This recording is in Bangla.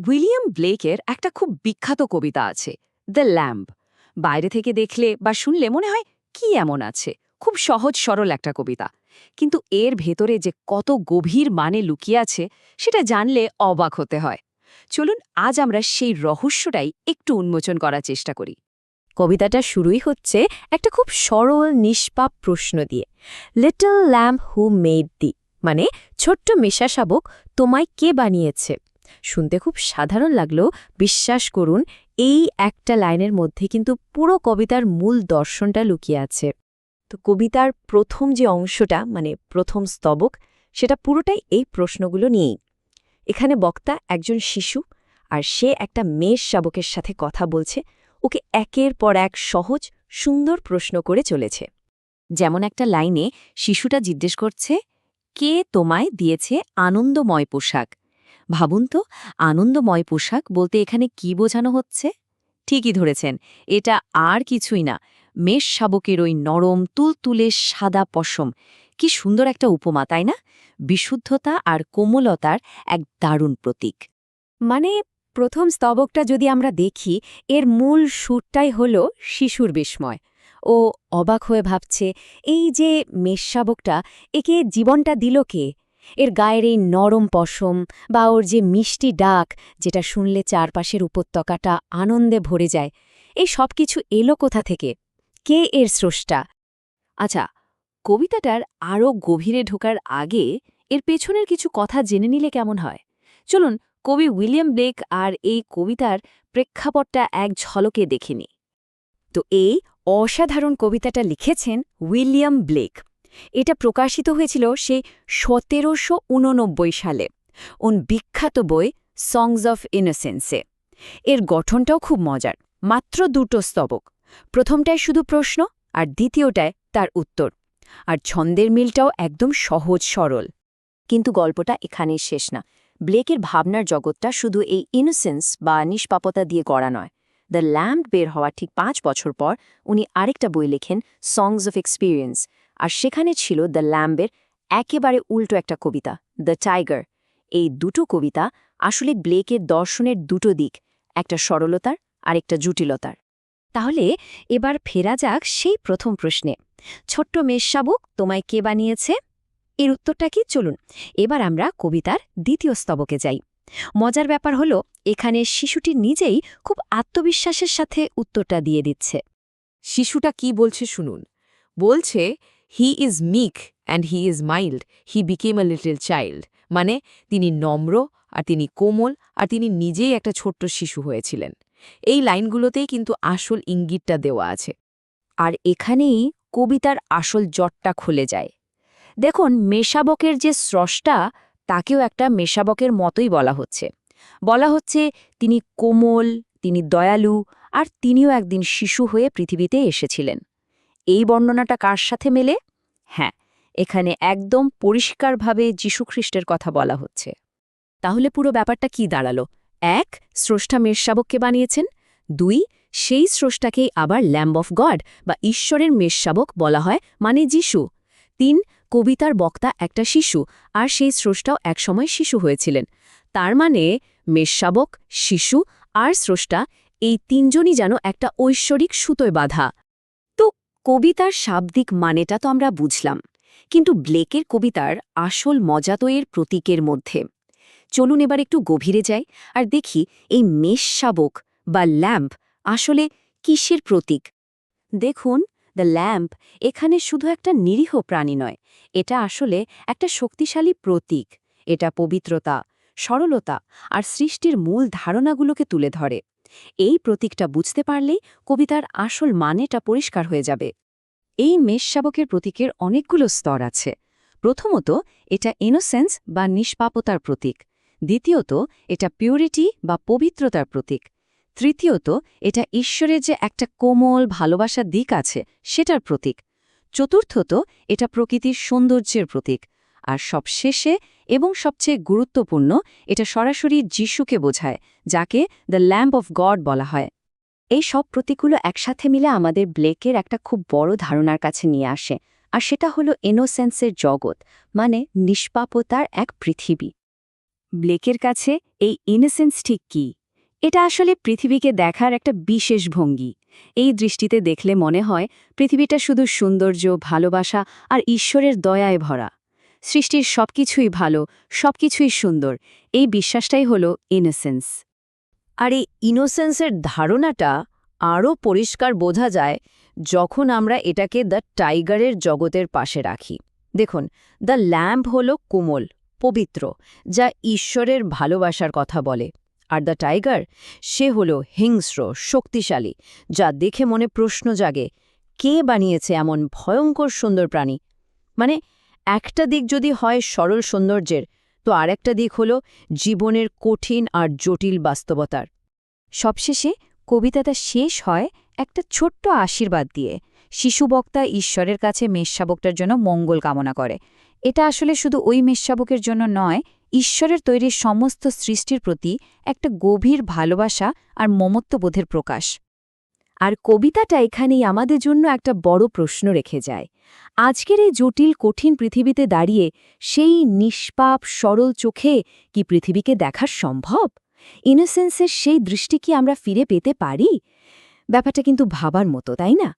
উইলিয়াম ব্লেকের একটা খুব বিখ্যাত কবিতা আছে, দ্য ল্যাম্ব। বাইরে থেকে দেখলে বা শুনলে মনে হয় কি এমন আছে, খুব সহজ সরল একটা কবিতা। কিন্তু এর ভেতরে যে কত গভীর মানে লুকিয়ে আছে সেটা জানলে অবাক হতে হয়। চলুন আজ আমরা সেই রহস্যটাই একটু উন্মোচন করার চেষ্টা করি। কবিতাটা শুরুই হচ্ছে একটা খুব সরল নিষ্পাপ প্রশ্ন দিয়ে, little lamb who made the, মানে ছোট্ট মেষা শাবক, তোমায় কে বানিয়েছে। শুনতে খুব সাধারণ লাগলেও বিশ্বাস করুন, এই একটা লাইনের মধ্যে কিন্তু পুরো কবিতার মূল দর্শনটা লুকিয়ে আছে। তো কবিতার প্রথম যে অংশটা, মানে প্রথম স্তবক, সেটা পুরোটাই এই প্রশ্নগুলো নিয়েই। এখানে বক্তা একজন শিশু, আর সে একটা মেষ শাবকের সাথে কথা বলছে, ওকে একের পর এক সহজ সুন্দর প্রশ্ন করে চলেছে। যেমন একটা লাইনে শিশুটা জিজ্ঞেস করছে, কে তোমায় দিয়েছে আনন্দময় পোশাক। ভাবুন তো, আনন্দময় পোশাক বলতে এখানে কি বোঝানো হচ্ছে? ঠিকই ধরেছেন, এটা আর কিছুই না, মেষ শাবকের ওই নরম তুলতুলে সাদা পশম। কি সুন্দর একটা উপমা, তাই না? বিশুদ্ধতা আর কোমলতার এক দারুণ প্রতীক। মানে প্রথম স্তবকটা যদি আমরা দেখি, এর মূল সুরটাই হল শিশুর বিস্ময়। ও অবাক হয়ে ভাবছে, এই যে মেষশাবকটা, একে জীবনটা দিল কে? এর গায়ের এই নরম পশম বা ওর যে মিষ্টি ডাক, যেটা শুনলে চারপাশের উপত্যকাটা আনন্দে ভরে যায়, এই সব কিছু এলো কোথা থেকে? কে এর স্রষ্টা? আচ্ছা, কবিতাটার আরও গভীরে ঢোকার আগে এর পেছনের কিছু কথা জেনে নিলে কেমন হয়? চলুন কবি উইলিয়াম ব্লেক আর এই কবিতার প্রেক্ষাপটটা এক ঝলকে দেখে নিই। তো এই অসাধারণ কবিতাটা লিখেছেন উইলিয়াম ব্লেক। এটা প্রকাশিত হয়েছিল সেই ১৭৮৯ সালে বিখ্যাত বই সংস অফ ইনোসেন্সে। এর গঠনটাও খুব মজার, মাত্র দুটো স্তবক। প্রথমটায় শুধু প্রশ্ন, আর দ্বিতীয়টায় তার উত্তর। আর ছন্দের মিলটাও একদম সহজ সরল। কিন্তু গল্পটা এখানেই শেষ না। ব্লেকের ভাবনার জগৎটা শুধু এই ইনোসেন্স বা নিষ্পাপতা দিয়ে গড়া নয়। দ্য ল্যাম্ব বের হওয়ার ঠিক ৫ বছর পর উনি আরেকটা বই লেখেন, সংস অফ এক্সপিরিয়েন্স। আর সেখানে ছিল দ্য ল্যাম্বের একেবারে উল্টো একটা কবিতা, দ্য টাইগার। এই দুটো কবিতা আসলে ব্লেকের দর্শনের দুটো দিক, একটা সরলতার আর একটা জটিলতার। তাহলে এবার ফেরা যাক সেই প্রথম প্রশ্নে, ছোট্ট মেষশাবক, তোমায় কে বানিয়েছে? এর উত্তরটা কি? চলুন এবার আমরা কবিতার দ্বিতীয় স্তবকে যাই। মজার ব্যাপার হলো, এখানে শিশুটি নিজেই খুব আত্মবিশ্বাসের সাথে উত্তরটা দিয়ে দিচ্ছে। শিশুটা কি বলছে শুনুন। বলছে, he is meek and he is mild, he became a little child. মানে তিনি নম্র, আর তিনি কোমল, আর তিনি নিজেই একটা ছোট্ট শিশু হয়েছিলেন। এই লাইনগুলোতেই কিন্তু আসল ইঙ্গিতটা দেওয়া আছে। আর এখানেই কবিতার আসল জটটা খুলে যায়। দেখুন, মেষাবকের যে স্রষ্টা, তাকেও একটা মেষাবকের মতোই বলা হচ্ছে। বলা হচ্ছে তিনি কোমল, তিনি দয়ালু, আর তিনিও একদিন শিশু হয়ে পৃথিবীতে এসেছিলেন। এই বর্ণনাটা কার সাথে মেলে? হ্যাঁ, এখানে একদম পরিষ্কারভাবে যীশুখ্রিস্টের কথা বলা হচ্ছে। তাহলে পুরো ব্যাপারটা কি দাঁড়ালো? ১. স্রষ্টা মেষশাবককে বানিয়েছেন। ২. সেই স্রষ্টাকেই আবার ল্যাম্ব অফ গড বা ঈশ্বরের মেষশাবক বলা হয়, মানে যীশু। ৩. কবিতার বক্তা একটা শিশু, আর সেই স্রষ্টাও একসময় শিশু হয়েছিলেন। তার মানে মেষশাবক, শিশু আর স্রষ্টা, এই তিনজনই যেন একটা ঐশ্বরিক সুতোয় বাঁধা। তো কবিতার শাব্দিক মানেটা তো আমরা বুঝলাম, কিন্তু ব্লেকের কবিতার আসল মজা তো এর প্রতীকের মধ্যে। চলুন এবার একটু গভীরে যাই আর দেখি এই মেষশাবক বা ল্যাম্প আসলে কিসের প্রতীক। দেখুন, দ্য ল্যাম্প এখানে শুধু একটা নিরীহ প্রাণী নয়, এটা আসলে একটা শক্তিশালী প্রতীক। এটা পবিত্রতা, সরলতা আর সৃষ্টির মূল ধারণাগুলোকে তুলে ধরে। এই প্রতীকটা বুঝতে পারলেই কবিতার আসল মানেটা পরিষ্কার হয়ে যাবে। এই মেষশাবকের প্রতীকের অনেকগুলো স্তর আছে। প্রথমত, এটা ইনোসেন্স বা নিষ্পাপতার প্রতীক। দ্বিতীয়ত, এটা পিউরিটি বা পবিত্রতার প্রতীক। তৃতীয়ত, এটা ঈশ্বরের যে একটা কোমল ভালোবাসার দিক আছে সেটার প্রতীক। চতুর্থত, এটা প্রকৃতির সৌন্দর্যের প্রতীক। আর সবশেষে এবং সবচেয়ে গুরুত্বপূর্ণ, এটা সরাসরি যিশুকে বোঝায়, যাকে দ্য ল্যাম্ব অফ গড বলা হয়। এই সব প্রতীকগুলো একসাথে মিলে আমাদের ব্লেকের একটা খুব বড় ধারণার কাছে নিয়ে আসে, আর সেটা হলো ইনোসেন্সের জগৎ, মানে নিষ্পাপতার এক পৃথিবী। ব্লেকের কাছে এই ইনোসেন্স ঠিক কী? এটা আসলে পৃথিবীকে দেখার একটা বিশেষ ভঙ্গি। এই দৃষ্টিতে দেখলে মনে হয় পৃথিবীটা শুধু সৌন্দর্য, ভালোবাসা আর ঈশ্বরের দয়ায় ভরা। সৃষ্টির সবকিছুই ভালো, সবকিছুই সুন্দর, এই বিশ্বাসটাই হলো ইনোসেন্স। আর এই ইনোসেন্সের ধারণাটা আরও পরিষ্কার বোঝা যায় যখন আমরা এটাকে দ্য টাইগারের জগতের পাশে রাখি। দেখুন, দ্য ল্যাম্ব হল কোমল, পবিত্র, যা ঈশ্বরের ভালোবাসার কথা বলে। আর দ্য টাইগার, সে হল হিংস্র, শক্তিশালী, যা দেখে মনে প্রশ্ন জাগে, কে বানিয়েছে এমন ভয়ঙ্কর সুন্দর প্রাণী? মানে একটা দিক যদি হয় সরল সৌন্দর্যের, তো আরেকটা দিক হল জীবনের কঠিন আর জটিল বাস্তবতার। সবশেষে কবিতাটা শেষ হয় একটা ছোট্ট আশীর্বাদ দিয়ে। শিশুবক্তা ঈশ্বরের কাছে মেষশাবকটার জন্য মঙ্গল কামনা করে। এটা আসলে শুধু ওই মেষশাবকের জন্য নয়, ঈশ্বরের তৈরি সমস্ত সৃষ্টির প্রতি একটা গভীর ভালোবাসা আর মমত্ববোধের প্রকাশ। আর কবিতাটা এখানেই আমাদের জন্য একটা বড় প্রশ্ন রেখে যায়। আজকের এই জটিল কঠিন পৃথিবীতে দাঁড়িয়ে সেই নিষ্পাপ সরল চোখে কি পৃথিবীকে দেখা সম্ভব? ইনোসেন্সের সেই দৃষ্টি কি আমরা ফিরে পেতে পারি? ব্যাপারটা কিন্তু ভাবার মতো, তাই না?